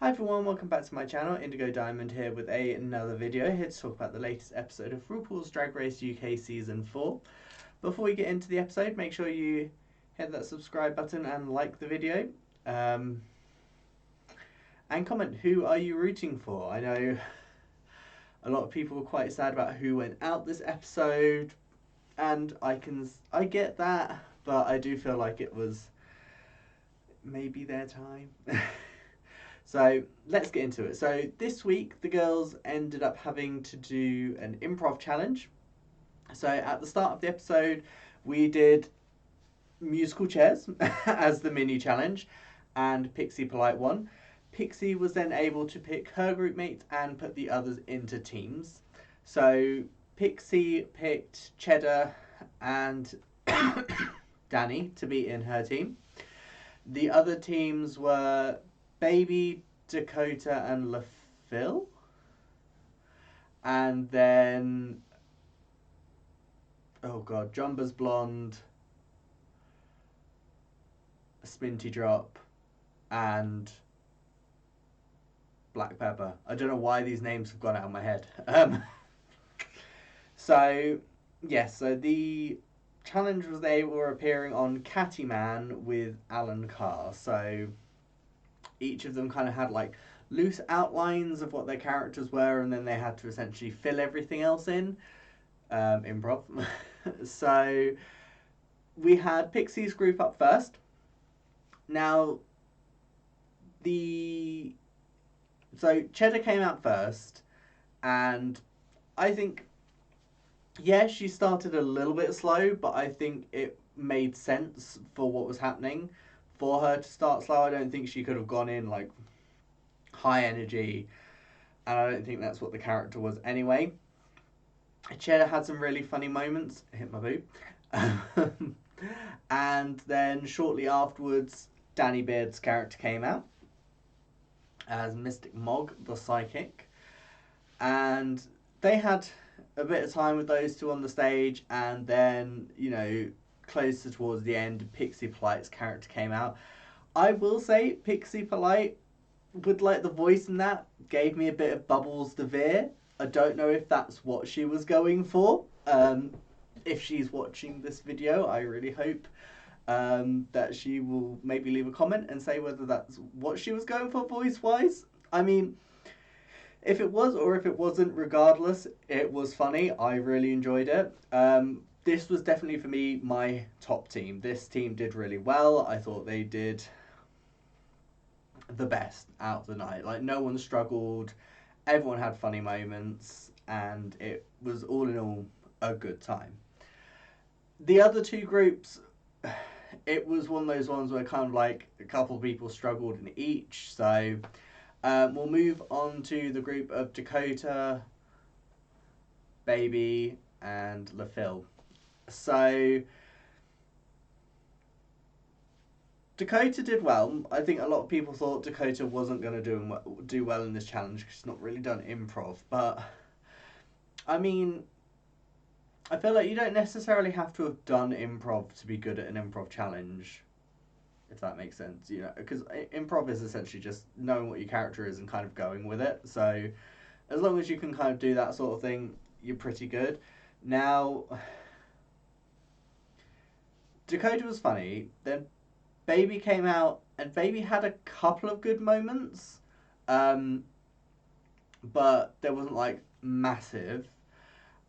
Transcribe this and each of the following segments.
Hi everyone, welcome back to my channel. Indigo Diamond here with another video, here to talk about the latest episode of RuPaul's Drag Race UK Season 4. Before we get into the episode, make sure you hit that subscribe button and like the video. And comment, who are you rooting for? I know a lot of people were quite sad about who went out this episode, and I get that, but I do feel like it was maybe their time. So let's get into it. So this week the girls ended up having to do an improv challenge. So at the start of the episode we did musical chairs as the mini challenge, and Pixie Polite won. Pixie was then able to pick her group mates and put the others into teams. So Pixie picked Cheddar and Danny to be in her team. The other teams were Baby, Dakota, and LaPhil. And then, oh god, Jonbers Blonde, Sminty Drop, and Black Peppa. I don't know why these names have gone out of my head. So the challenge was they were appearing on Catty Man with Alan Carr. So each of them kind of had like loose outlines of what their characters were, and then they had to essentially fill everything else in. Improv. So we had Pixie's group up first. Now so Cheddar came out first, and I think she started a little bit slow, but I think it made sense for what was happening for her to start slow. I don't think she could have gone in like high energy, and I don't think that's what the character was anyway. Cheddar had some really funny moments. Hit my boob. And then shortly afterwards, Danny Beard's character came out as Mystic Mog, the psychic, and they had a bit of time with those two on the stage, and then closer towards the end, Pixie Polite's character came out. I will say Pixie Polite, with like the voice and that, gave me a bit of Bubbles DeVere. I don't know if that's what she was going for. If she's watching this video, I really hope that she will maybe leave a comment and say whether that's what she was going for voice-wise. I mean, if it was or if it wasn't, regardless, it was funny. I really enjoyed it. This was definitely for me my top team. This team did really well. I thought they did the best out of the night. Like, no one struggled. Everyone had funny moments, and it was all in all a good time. The other two groups, it was one of those ones where kind of like a couple of people struggled in each. So we'll move on to the group of Dakota, Baby, and LaPhil. So Dakota did well. I think a lot of people thought Dakota wasn't going to do well in this challenge because she's not really done improv. But I mean, I feel like you don't necessarily have to have done improv to be good at an improv challenge, if that makes sense. Because improv is essentially just knowing what your character is and kind of going with it. So as long as you can kind of do that sort of thing, you're pretty good. Now, Dakota was funny. Then Baby came out, and Baby had a couple of good moments, but there wasn't like massive.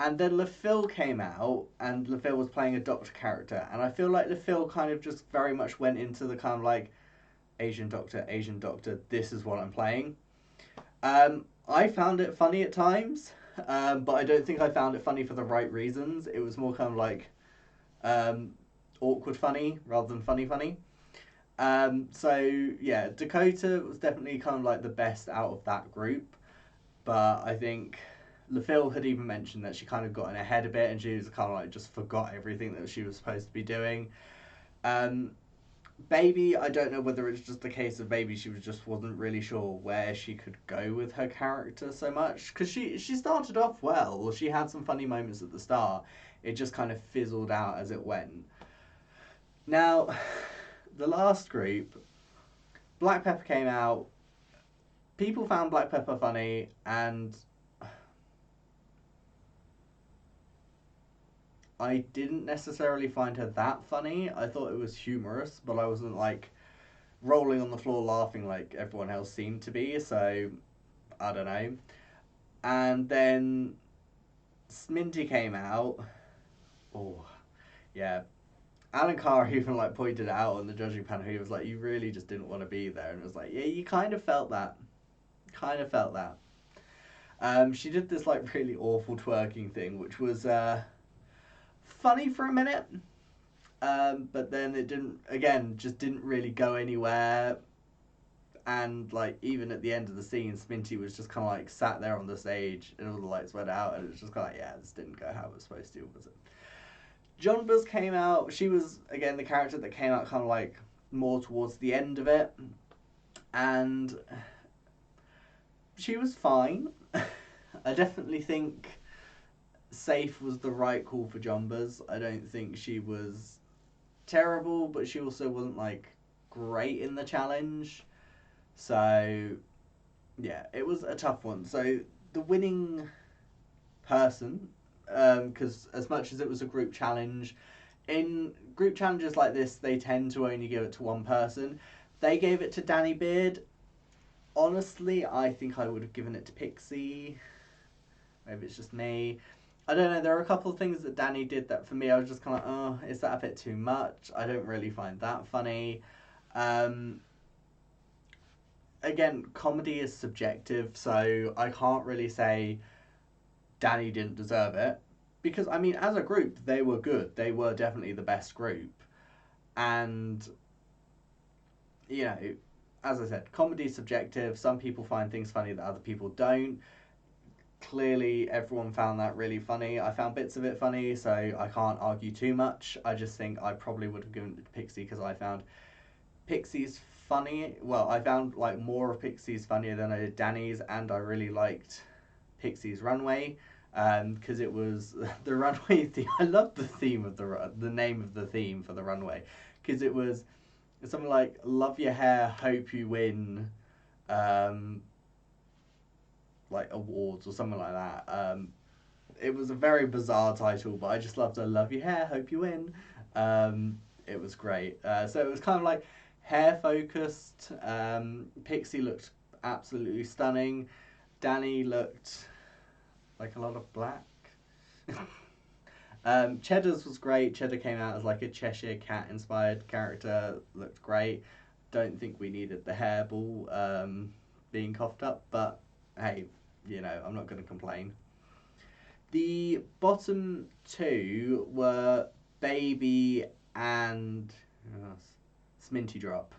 And then LaPhil came out, and LaPhil was playing a doctor character, and I feel like LaPhil kind of just very much went into the kind of like Asian doctor, this is what I'm playing. I found it funny at times, but I don't think I found it funny for the right reasons. It was more kind of like awkward funny rather than funny. So yeah, Dakota was definitely kind of like the best out of that group, but I think LaPhil had even mentioned that she kind of got in her head a bit, and she was kind of like just forgot everything that she was supposed to be doing. Baby, I don't know whether it's just a case of Baby, she wasn't really sure where she could go with her character so much, because she started off well. She had some funny moments at the start. It just kind of fizzled out as it went. Now, the last group, Black Peppa came out. people found Black Peppa funny, and I didn't necessarily find her that funny. I thought it was humorous, but I wasn't like rolling on the floor laughing like everyone else seemed to be. So I don't know. And then Sminty came out. Oh, yeah. Alan Carr even like pointed out on the judging panel. He was like, "You really just didn't want to be there," and it was like, "Yeah, you kind of felt that. Kind of felt that." She did this like really awful twerking thing, which was funny for a minute, but then it didn't. Again, just didn't really go anywhere. And like even at the end of the scene, Sminty was just kind of like sat there on the stage, and all the lights went out, and it was just kind of like, yeah, this didn't go how it was supposed to, was it? Jonbers came out. She was again the character that came out kind of like more towards the end of it, and she was fine. I definitely think safe was the right call for Jonbers. I don't think she was terrible, but she also wasn't like great in the challenge. So yeah, it was a tough one. So the winning person, because as much as it was a group challenge, in group challenges like this, they tend to only give it to one person. They gave it to Danny Beard. Honestly, I think I would have given it to Pixie. Maybe it's just me. I don't know. There are a couple of things that Danny did that for me, I was just kind of, oh, is that a bit too much? I don't really find that funny. Um, Again, comedy is subjective, so I can't really say Danny didn't deserve it. Because, I mean, as a group, they were good. They were definitely the best group. And, you know, as I said, comedy is subjective. Some people find things funny that other people don't. Clearly, everyone found that really funny. I found bits of it funny, so I can't argue too much. I just think I probably would have given it to Pixie because I found Pixie's funny. Well, I found like more of Pixie's funnier than I did Danny's, and I really liked Pixie's runway because it was the runway theme. I love the theme of the name of the theme for the runway because it was something like "Love your hair, hope you win," like awards or something like that. It was a very bizarre title, but I just loved "I love your hair, hope you win." It was great. So it was kind of like hair focused. Pixie looked absolutely stunning. Danny looked like a lot of black. Cheddar's was great. Cheddar came out as like a Cheshire cat inspired character. Looked great. Don't think we needed the hairball being coughed up, but hey, you know, I'm not going to complain. The bottom two were Baby and Sminty Drop.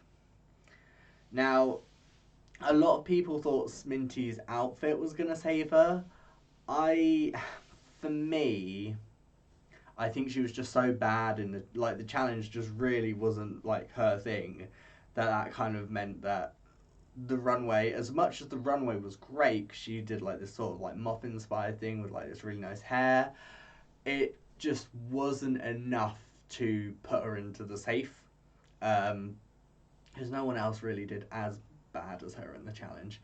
Now, a lot of people thought Sminty's outfit was going to save her. For me, I think she was just so bad in the challenge just really wasn't like her thing. That kind of meant that the runway, as much as the runway was great, 'cause she did like this sort of like moth inspired thing with like this really nice hair. It just wasn't enough to put her into the safe. Because no one else really did as bad as her in the challenge.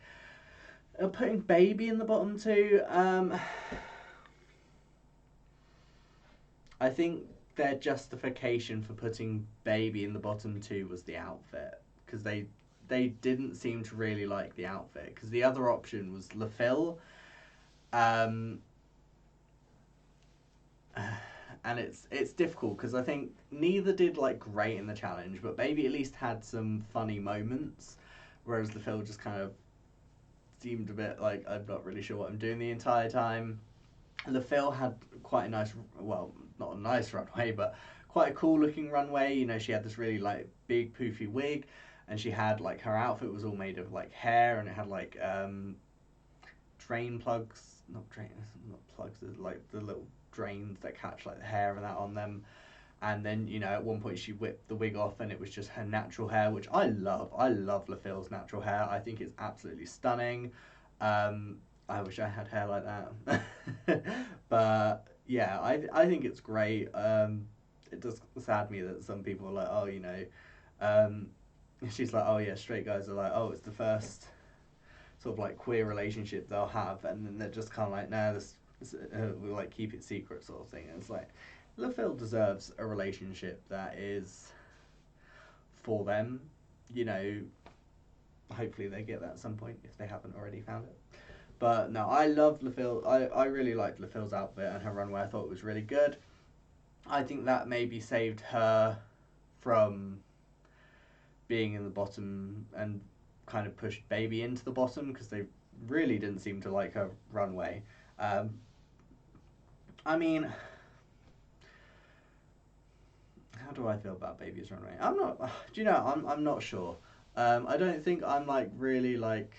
Putting Baby in the bottom two, I think their justification for putting Baby in the bottom two was the outfit, because they didn't seem to really like the outfit, because the other option was LaFille, and it's difficult because I think neither did like great in the challenge, but Baby at least had some funny moments, whereas LaFille just kind of seemed a bit like I'm not really sure what I'm doing the entire time. LaFille had quite a nice, well, not a nice runway, but quite a cool looking runway. You know, she had this really like big poofy wig, and she had like her outfit was all made of like hair, and it had like drain plugs, not plugs, like the little drains that catch like the hair and that on them. And then, you know, at one point she whipped the wig off and it was just her natural hair, which I love. I love LaFille's natural hair. I think it's absolutely stunning. I wish I had hair like that. But yeah, I think it's great. It does sad me that some people are like, oh, you know, she's like, oh yeah, straight guys are like, oh, it's the first sort of like queer relationship they'll have, and then they're just kind of like, nah, we'll like keep it secret sort of thing. And it's like, LaFille deserves a relationship that is for them. You know, hopefully they get that at some point if they haven't already found it. But no, I loved LaFille. I really liked LaFille's outfit and her runway. I thought it was really good. I think that maybe saved her from being in the bottom and kind of pushed Baby into the bottom, because they really didn't seem to like her runway. I mean, how do I feel about Baby's runway? I'm not. Do you know? I'm not sure. I don't think I'm like really like.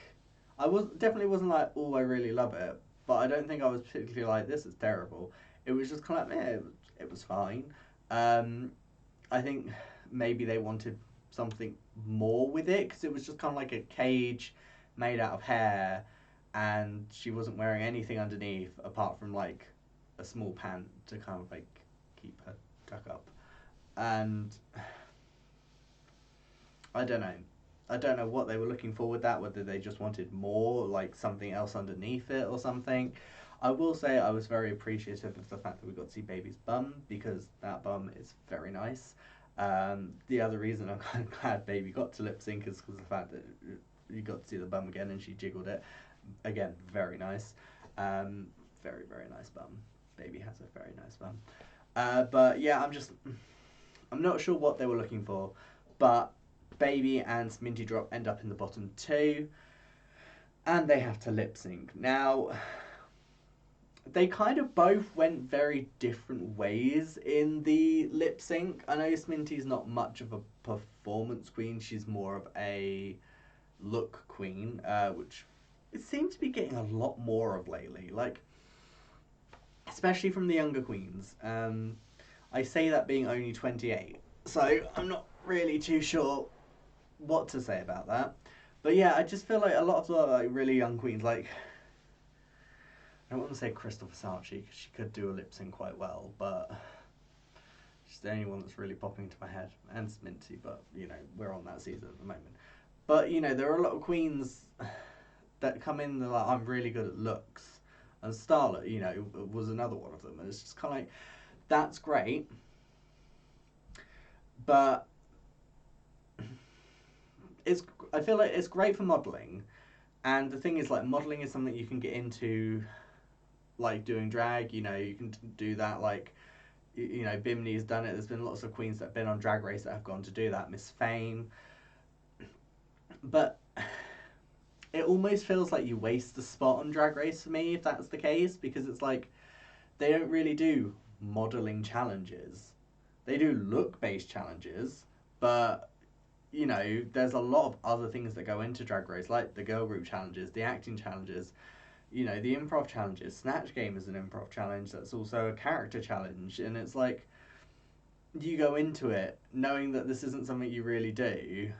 I definitely wasn't like, oh, I really love it, but I don't think I was particularly like, this is terrible. It was just kind of like, yeah, it was fine. I think maybe they wanted something more with it, because it was just kind of like a cage made out of hair, and she wasn't wearing anything underneath apart from like a small pant to kind of like keep her tuck up. And I don't know. I don't know what they were looking for with that, whether they just wanted more, like something else underneath it or something. I will say I was very appreciative of the fact that we got to see Baby's bum, because that bum is very nice. The other reason I'm kind of glad Baby got to lip sync is because of the fact that you got to see the bum again and she jiggled it. Again, very nice. Very, very nice bum. Baby has a very nice bum. But yeah, I'm not sure what they were looking for, but Baby and Sminty Drop end up in the bottom two, and they have to lip sync. Now, they kind of both went very different ways in the lip sync. I know Sminty's not much of a performance queen, she's more of a look queen, which it seems to be getting a lot more of lately, like, especially from the younger queens. I say that being only 28, so I'm not really too sure what to say about that. But yeah, I just feel like a lot of the like really young queens, like, I don't want to say Crystal Versace, because she could do a lip sync quite well, but she's the only one that's really popping into my head, and Sminty, but you know, we're on that season at the moment. But you know, there are a lot of queens that come in, they're like, I'm really good at looks, and Starlet, you know, was another one of them, and it's just kind of like, that's great, but I feel like it's great for modelling, and the thing is, like, modelling is something you can get into, like, doing drag, you know, you can do that, like, you know, Bimini's done it, there's been lots of queens that have been on Drag Race that have gone to do that, Miss Fame, but it almost feels like you waste the spot on Drag Race for me if that's the case, because it's like, they don't really do modelling challenges. They do look-based challenges, but, you know, there's a lot of other things that go into Drag Race, like the girl group challenges, the acting challenges, you know, the improv challenges. Snatch Game is an improv challenge that's also a character challenge, and it's like, you go into it knowing that this isn't something you really do,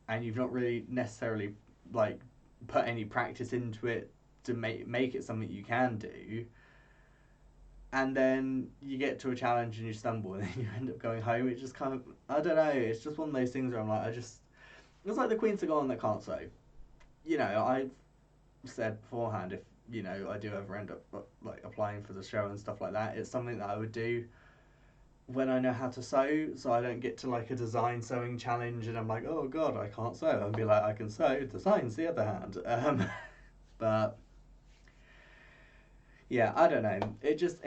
and you've not really necessarily, like, put any practice into it to make it something you can do, and then you get to a challenge and you stumble and then you end up going home. It just kind of, I don't know, it's just one of those things where I'm like, it's like the queens that go on that can't sew. You know, I've said beforehand, if, you know, I do ever end up like applying for the show and stuff like that, it's something that I would do when I know how to sew, so I don't get to like a design sewing challenge and I'm like, oh god, I can't sew, and be like, I can sew, design's the other hand. But yeah, I don't know, it just,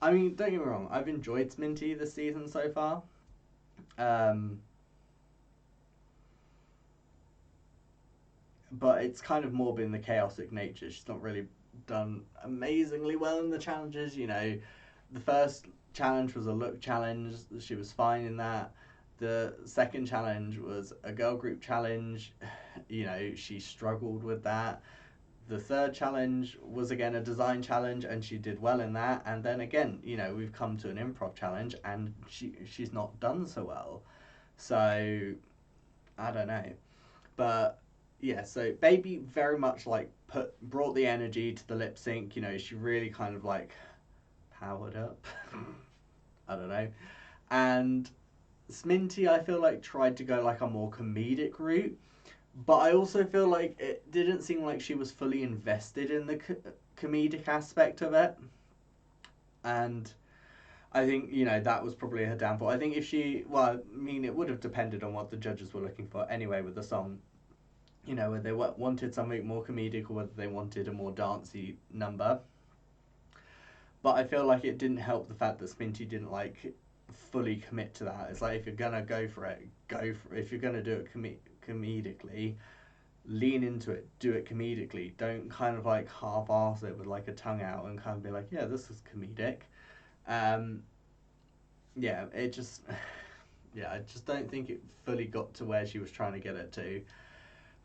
I mean, don't get me wrong, I've enjoyed Sminty this season so far. But it's kind of more been the chaotic nature. She's not really done amazingly well in the challenges. You know, the first challenge was a look challenge. She was fine in that. The second challenge was a girl group challenge. You know, she struggled with that. The third challenge was again a design challenge, and she did well in that. And then again, you know, we've come to an improv challenge, and she's not done so well. So I don't know, but yeah. So Baby very much like brought the energy to the lip sync. You know, she really kind of like powered up. I don't know, and Sminty, I feel like, tried to go like a more comedic route, But I also feel like it didn't seem like she was fully invested in the comedic aspect of it. And I think, you know, that was probably her downfall. I think if she, well, I mean, it would have depended on what the judges were looking for anyway with the song. You know, whether they wanted something more comedic or whether they wanted a more dancey number. But I feel like it didn't help the fact that Sminty didn't like fully commit to that. It's like if you're gonna go for it, go for it. If you're gonna do it comedically, lean into it, do it comedically. Don't kind of like half-ass it with like a tongue out and kind of be like, yeah, this is comedic. Um, yeah, it just, yeah, I just don't think it fully got to where she was trying to get it to.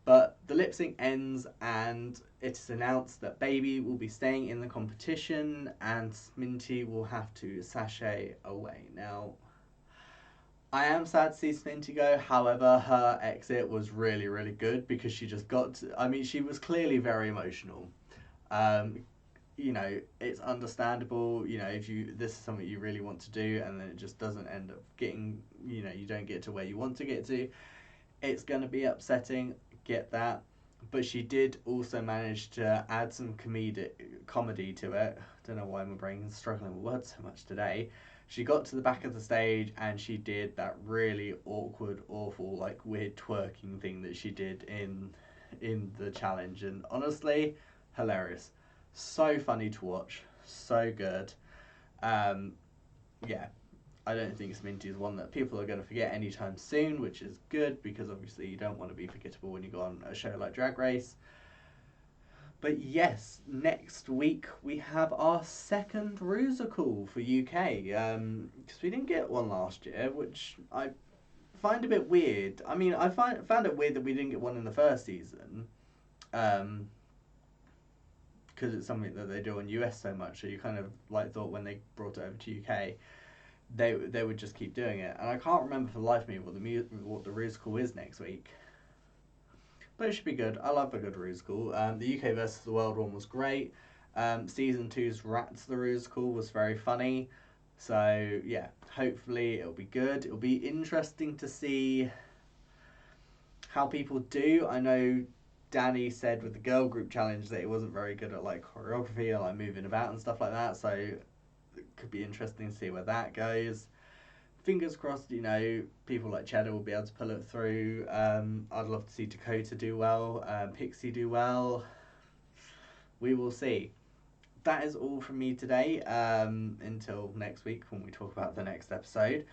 But the lip sync ends and it is announced that Baby will be staying in the competition and Sminty will have to sashay away. Now, I am sad to see Sminty go. However, her exit was really, really good because she just got to, I mean, she was clearly very emotional. Um, you know, it's understandable, you know, if you, this is something you really want to do and then it just doesn't end up getting, you know, you don't get to where you want to get to. It's going to be upsetting, get that. But she did also manage to add some comedy to it. Don't know why my brain's struggling with words so much today. She got to the back of the stage and she did that really awkward, awful, like weird twerking thing that she did in the challenge, and honestly, hilarious. So funny to watch, so good. Um, yeah, I don't think Sminty is one that people are going to forget anytime soon, which is good because obviously you don't want to be forgettable when you go on a show like Drag Race. But yes, next week we have our second Rusical for UK because we didn't get one last year, which I find a bit weird. I mean, I found it weird that we didn't get one in the first season. Because it's something that they do in US so much, so you kind of like thought when they brought it over to UK, they would just keep doing it. And I can't remember for the life of me what the Rusical is next week. But it should be good. I love a good Rusical. The UK versus the World one was great. Season 2's Rats the Rusical was very funny. So yeah, hopefully it'll be good. It'll be interesting to see how people do. I know Danny said with the girl group challenge that it wasn't very good at like choreography and like moving about and stuff like that. So it could be interesting to see where that goes. Fingers crossed, you know, people like Cheddar will be able to pull it through. I'd love to see Dakota do well, Pixie do well. We will see. That is all from me today. Until next week when we talk about the next episode.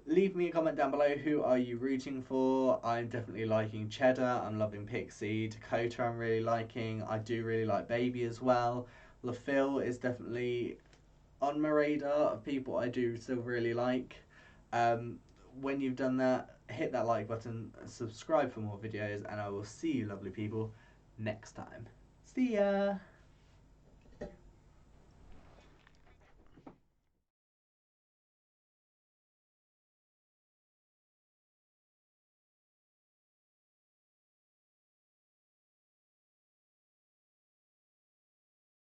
Leave me a comment down below. Who are you rooting for? I'm definitely liking Cheddar. I'm loving Pixie. Dakota I'm really liking. I do really like Baby as well. LaPhil is definitely on my radar of people I do still really like. When you've done that, hit that like button, subscribe for more videos, and I will see you lovely people next time. See ya!